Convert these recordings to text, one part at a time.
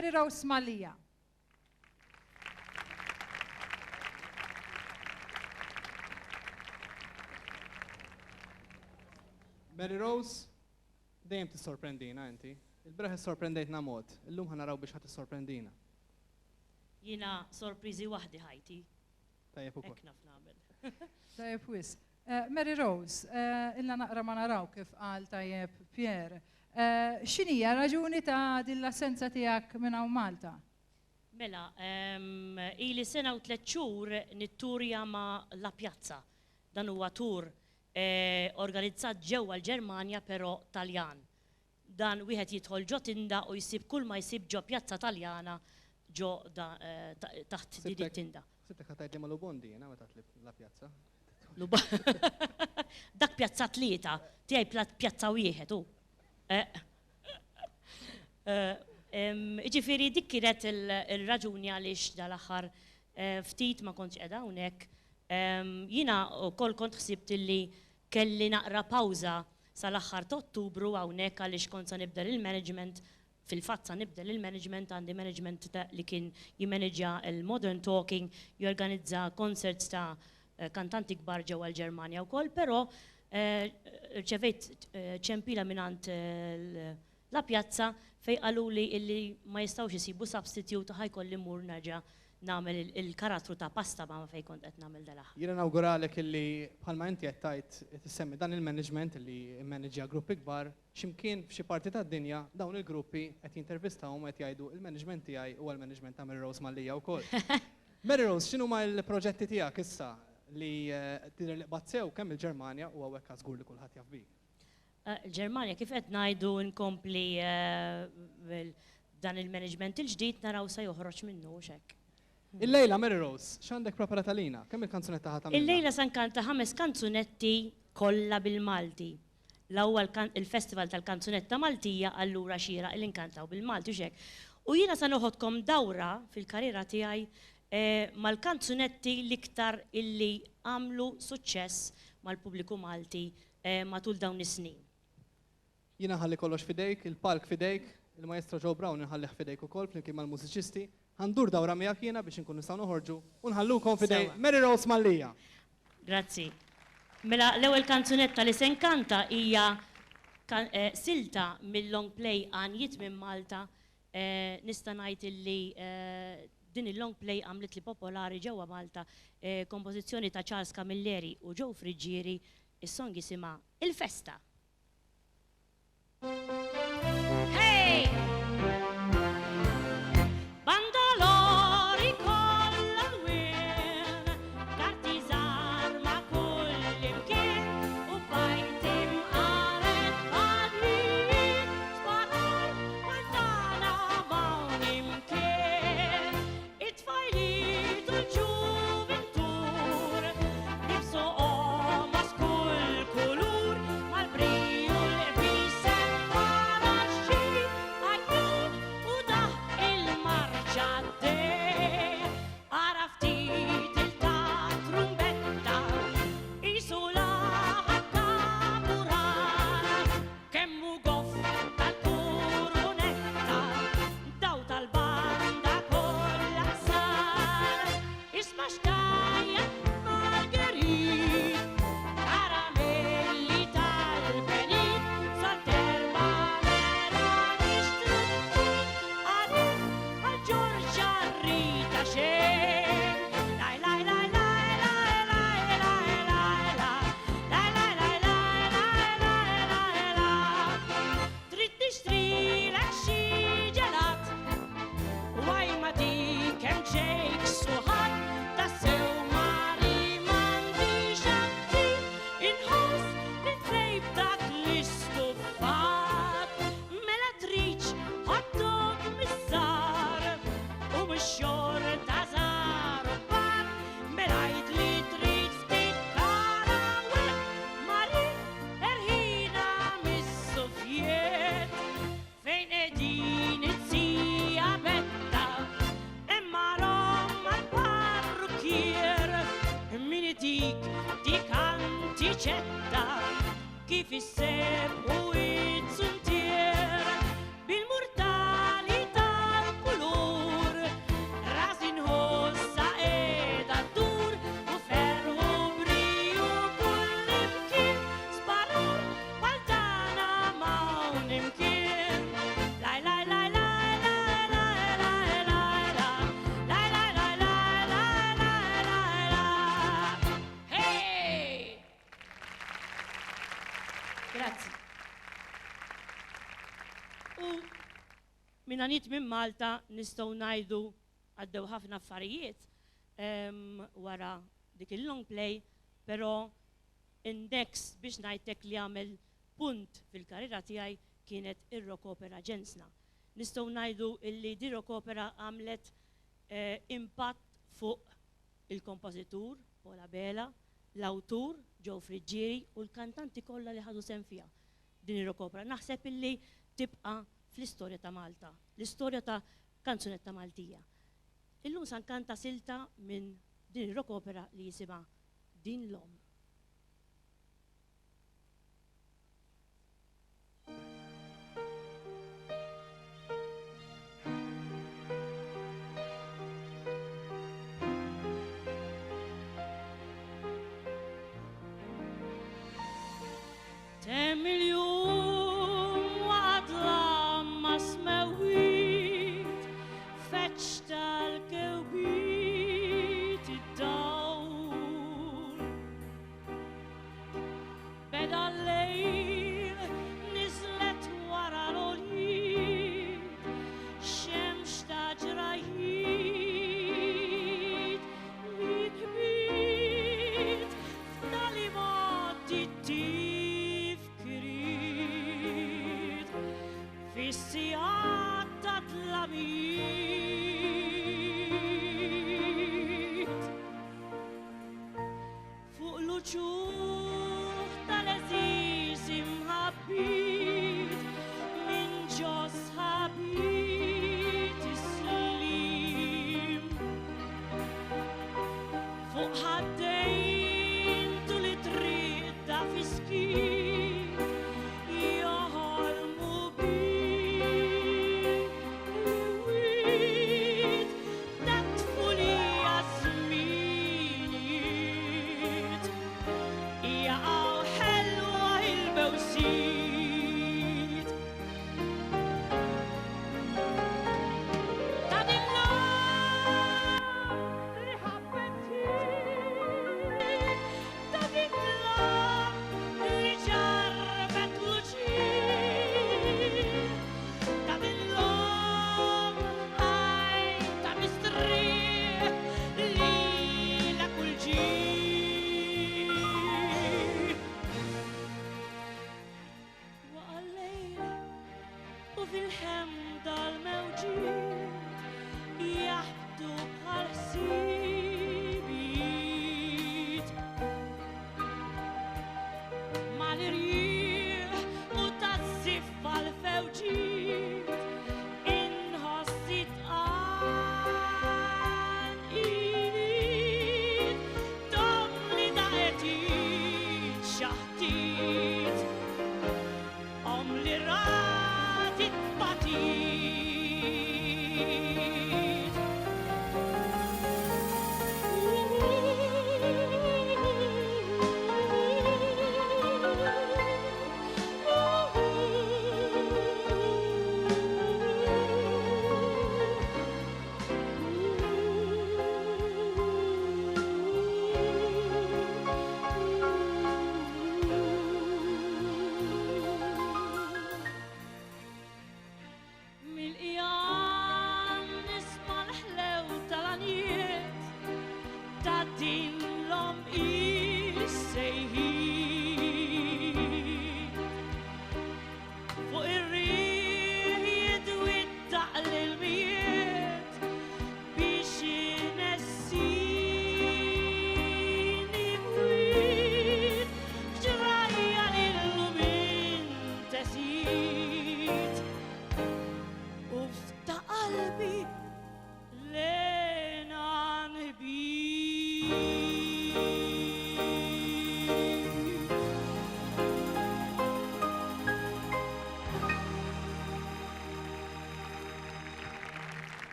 Mary Rose Malija. Mary Rose, dejjem tissorprendina inti. Il-biraħ sorprendejtna mod. Illum ħanaraw biex ħadd tissorprendina. Jiena sorpriżi waħdi ħajti. Tajjeb ukoll. Hekk naf nagħmel. Tajjeb wis. Mary Rose, illa naqra ma naraw kif qal tajjeb Pierre. X'inhija raġuni ta' din l-assenza tiegħek minn hawn Malta? Mela, ili sena u 3 xhur nitturja ma' La Piazza. Dan huwa tur organizzat ġewwa l-Ġermanja però Taljan. Dan wieħed jidħol ġo tinda u jsib kull ma jsib ġo pjazza Taljana ġo taħt din it-tinda. Sibtek ħatajt li ma Lubondi, jena meta tlib La Piazza. Dak pjazza 3, tiegħi pjazza wieħed hu. Ġifieri dik kienet il-raġuni għaliex dal-aħħar ftit ma kontx qiegħda hawnhekk. Jiena wkoll kont ħsibt illi kelli naqra pawża sal-aħħar ta' Ottubru hawnhekk għaliex kont sa nibdel il-management, fil-fatt sa nibdel il-management għandi management li kien jimmaneġġja il-Modern Talking, jorganizza concerts ta' kantanti kbar ġewwa l-Ġermanja wkoll, però rċevejt ċempila mingħand La Piazza fejn qaluli illi ma jistgħux isibu substitute ħajkolli mmur nerġa' nagħmel il-karattru ta' pasta ma fejn kont qed nagħmel dal-aħħar. Jiena nawguralek illi bħalma inti qed tajt tissemmi dan il-management li immaneġġja gruppi kbar, x'imkien f'xi parti tad-dinja dawn il-gruppi qed jintervistawhom qed jgħidu il-management tiegħi huwa l-management ta' Mary Rose Malija wkoll. Mary Rose, x'inhuma l-proġetti tiegħek issa li tidher li qbazzew kemm il-Ġermanja u hawnhekk żgur li kulħadd jaf bik? Il-Ġermanja kif qed ngħidu nkompli dan il-management il-ġdid naraw sa joħroġ minnu hekk. Il-lejla Mary Rose, x'għandek preparata lina? Kemm il-kanzunetta ħadd tagħmilha? Il-lejla se nkanta 5 kanzunetti kollha bil-Malti. L-ewwel il-Festival tal-Kanzunetta Maltija allura xira il inkantaw bil-Malti x'hekk. U jiena se noħodkom dawra fil-karriera tiegħi mal-kanzunetti l-iktar illi għamlu suċċess mal-pubbliku Malti matul dawn is-snin. Jiena ħalli kollox fidejk, il-palk fidejk, il-Maestro Joe Brown inħallih fidejk ukoll flimkien mal-mużiċisti. Ħandur dawra miegħek jiena biex inkun nistgħu noħorġu u nħallukom fidej Mary Rose Malija. Grazzi. Mela l-ewwel kanzunetta li se nkanta hija silta mill-long play Għanjiet minn Malta. Nista' ngħid illi din il-long play għamlet li popolari ġewwa Malta, kompożizzjoni ta' Charles Camilleri u Joe Frigieri, is-song jisimha Il-Festa. Hey! Bandalori kollha l-wien, kartizar ma' kull imkien u bajtim qaret bħal-ħin, sparar Maltana m'hawn imkien. It-tfajliet u l-ġuventur nifsu omos kull kulur mal-briju l-bisem wara x-xi għajnut u daħ il-marċa d-dej. Ara ftit il-ta' trumbetta isu laħat kaburar kemmu goff tal-kurunetta daw tal-banda kollha sar. Isma' xkajja Margherit, karamelli tal-benit, sal-terba mela nixtrutti għalin għal-Ġorġa Rita xejn. Laj laj laj laj laj laj laj laj laj laj laj laj laj laj laj laj. Trid tixtrilek xi ġelat waj ma dik hemm ġejk suħat tassew mari m'għandix anti inħoss li trejb dak l-istuffat. Mela tridx hot-dog miż-żar u mix-xorta żar u bat. Mela jidli trid ftit karawet mari erħina mis-Sovjet fejn qegħdin it-sija betta imma rom mal-parrukier min dik antiċetta kif isseb u it-suntier bil-murtali tal-kulur Nit minn Malta nistgħu ngħidu għaddew ħafna affarijiet wara dik il-long play, però index biex ngħidlek li għamel punt fil-karriera tiegħi kienet ir-Rock Opera ġensna. Nistgħu ngħidu illi di Rock Opera għamlet impatt fuq il-kompożitur Paula Bela, l-awtur Joe Frigieri u l-kantanti kollha li ħadu sehem fiha din ir-Rock Opera. Naħseb illi tibqa' fl-istorja ta' Malta, l-istorja ta' kanzunetta Maltija. Illum san kanta silta minn din ir-Rock Opera li jisimha Din l-om.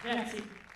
Grazie.